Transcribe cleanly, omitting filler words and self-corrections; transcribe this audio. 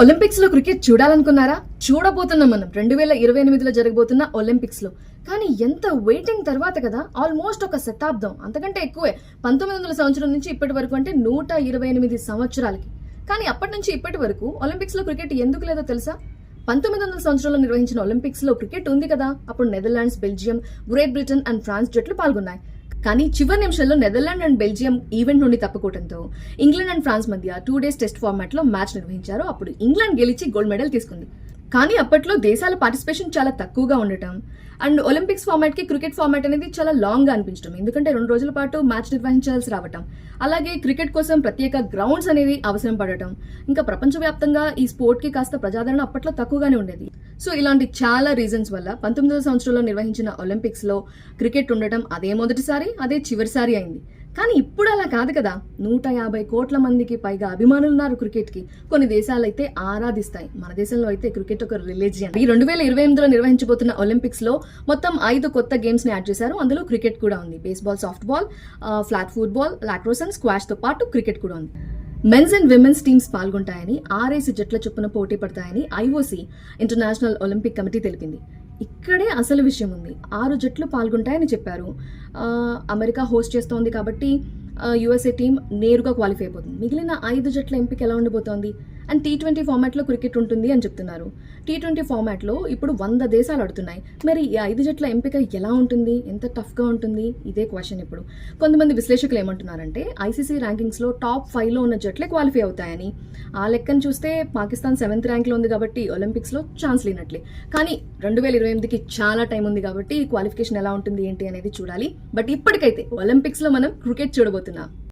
Olympics లో cricket చూడాలనుకున్నారా? చూడబోతున్నాం మనం 2028లో జరగబోతున్న ఒలింపిక్స్ లో. కానీ ఎంత వెయిటింగ్ తర్వాత కదా, ఆల్మోస్ట్ ఒక శతాబ్దం అంతకంటే ఎక్కువే, 1900 సంవత్సరం నుంచి ఇప్పటి వరకు, అంటే 128 సంవత్సరాలకి. కానీ అప్పటి నుంచి ఇప్పటి వరకు ఒలింపిక్స్ లో క్రికెట్ ఎందుకు లేదో తెలుసా? 1900 సంవత్సరంలో నిర్వహించిన ఒలింపిక్స్ లో క్రికెట్ ఉంది కదా, అప్పుడు Netherlands, Belgium, Great Britain and France జట్లు పాల్గొన్నాయి. కానీ చివరి నిమిషంలో నెదర్లాండ్ అండ్ బెల్జియం ఈవెంట్ నుండి తప్పుకోవడంతో ఇంగ్లాండ్ అండ్ ఫ్రాన్స్ మధ్య 2 days టెస్ట్ ఫార్మాట్ లో మ్యాచ్ నిర్వహించారు. అప్పుడు ఇంగ్లాండ్ గెలిచి గోల్డ్ మెడల్ తీసుకుంది. కానీ అప్పట్లో దేశాల పార్టిసిపేషన్ చాలా తక్కువగా ఉండటం అండ్ ఒలింపిక్స్ ఫార్మాట్ కి క్రికెట్ ఫార్మాట్ అనేది చాలా లాంగ్ గా అనిపించడం, ఎందుకంటే 2 రోజుల పాటు మ్యాచ్ నిర్వహించాల్సి రావటం, అలాగే క్రికెట్ కోసం ప్రత్యేక గ్రౌండ్స్ అనేది అవసరం పడటం, ఇంకా ప్రపంచవ్యాప్తంగా ఈ స్పోర్ట్ కి కాస్త ప్రజాదరణ అప్పట్లో తక్కువగానే ఉండేది. సో ఇలాంటి చాలా రీజన్స్ వల్ల 1900 సంవత్సరంలో నిర్వహించిన ఒలింపిక్స్ లో క్రికెట్ ఉండటం అదే మొదటిసారి, అదే చివరిసారి అయింది. కానీ ఇప్పుడు అలా కాదు కదా, 150 కోట్ల మందికి పైగా అభిమానులు ఉన్నారు క్రికెట్ కి. కొన్ని దేశాలు అయితే ఆరాధిస్తాయి, మన దేశంలో అయితే క్రికెట్ ఒక రిలీజియన్. ఈ 2028లో నిర్వహించబోతున్న ఒలింపిక్స్ లో మొత్తం 5 కొత్త గేమ్స్ ని యాడ్ చేశారు. అందులో క్రికెట్ కూడా ఉంది. Baseball, soft ball, flat football, lacrosse and squash తో పాటు క్రికెట్ కూడా ఉంది. మెన్స్ అండ్ విమెన్స్ టీమ్స్ పాల్గొంటాయని, 6 జట్ల చొప్పున పోటీ పడతాయని ఐఓసీ ఇంటర్నేషనల్ ఒలింపిక్ కమిటీ తెలిపింది. ఇక్కడే అసలు విషయం ఉంది. 6 జట్లు పాల్గొంటాయని చెప్పారు. అమెరికా హోస్ట్ చేస్తోంది కాబట్టి యుఎస్ఏ టీం నేరుగా క్వాలిఫై అయిపోతుంది. మిగిలిన 5 జట్ల ఎంపిక ఎలా ఉండబోతోంది? అండ్ T20 ఫార్మాట్లో క్రికెట్ ఉంటుంది అని చెప్తున్నారు. T20 ఫార్మాట్లో ఇప్పుడు 100 దేశాలు ఆడుతున్నాయి. మరి ఈ 5 జట్ల ఎంపిక ఎలా ఉంటుంది? ఎంత టఫ్గా ఉంటుంది? ఇదే క్వశ్చన్ ఇప్పుడు. కొంతమంది విశ్లేషకులు ఏమంటున్నారంటే, ఐసీసీ ర్యాంకింగ్స్లో టాప్ 5లో ఉన్న జట్లే క్వాలిఫై అవుతాయని. ఆ లెక్కను చూస్తే పాకిస్తాన్ 7th ర్యాంక్లో ఉంది కాబట్టి ఒలింపిక్స్లో ఛాన్స్ లేనట్లే. కానీ 2028కి చాలా టైం ఉంది కాబట్టి క్వాలిఫికేషన్ ఎలా ఉంటుంది ఏంటి అనేది చూడాలి. బట్ ఇప్పటికైతే ఒలింపిక్స్లో మనం క్రికెట్ చూడబోతున్నాం.